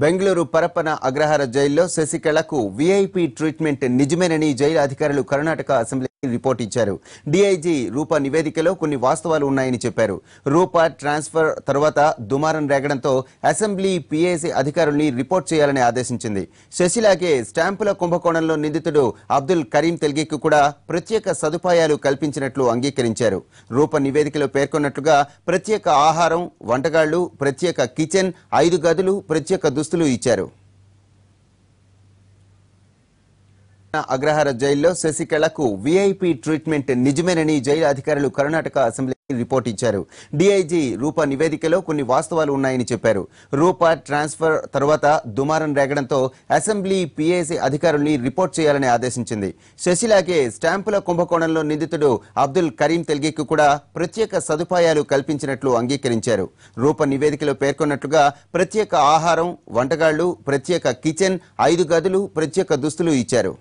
బెంగళూరు పరప్పన అగ్రహార జైల్లో శశికళకు VIP treatment నిజమేనని jail అధికారులు కర్ణాటక అసెంబ్లీకి రిపోర్ట్ ఇచ్చారు. డీఐజీ రూప నివేదికలో కొన్ని వాస్తవాలు ఉన్నాయని చెప్పారు. రూప ట్రాన్స్ఫర్ తర్వాత దుమారం రేగడంతో అసెంబ్లీ పీఏసీ అధికారుల్ని రిపోర్ట్ చేయాలని ఆదేశించింది. శశిలాగే స్టాంపుల కుంభకోణంలో నిందితుడు అబ్దుల్ కరీం తెల్గికి కూడా ప్రత్యేక సదుపాయాలు కల్పించినట్లు అంగీకరించారు. రూప నివేదికలో పేర్కొన్నట్లుగా ప్రత్యేక ఆహారం, వంటగాళ్లు, ప్రత్యేక కిచెన్, 5 గదులు, ప్రత్యేక దుస్తులు ఇచ్చారు. అగ్రహార జైల్లో శశికళకు వీఐపీ ట్రీట్మెంట్ నిజమేనని జైలు అధికారులు కర్ణాటక అసెంబ్లీకి రిపోర్ట్ ఇచ్చారు. డీఐజీ రూప నివేదికలో కొన్ని వాస్తవాలు ఉన్నాయని చెప్పారు. రూప ట్రాన్స్ఫర్ తర్వాత దుమారం రేగడంతో అసెంబ్లీ పీఏసీ అధికారుల్ని రిపోర్ట్ చేయాలని ఆదేశించింది. శశిలాగే స్టాంపుల కుంభకోణంలో నిందితుడు అబ్దుల్ కరీం తెల్గికి కూడా ప్రత్యేక సదుపాయాలు కల్పించినట్లు అంగీకరించారు. రూప నివేదికలో పేర్కొన్నట్లుగా ప్రత్యేక ఆహారం, వంటగాళ్లు, ప్రత్యేక కిచెన్, 5 గదులు, ప్రత్యేక దుస్తులు ఇచ్చారు.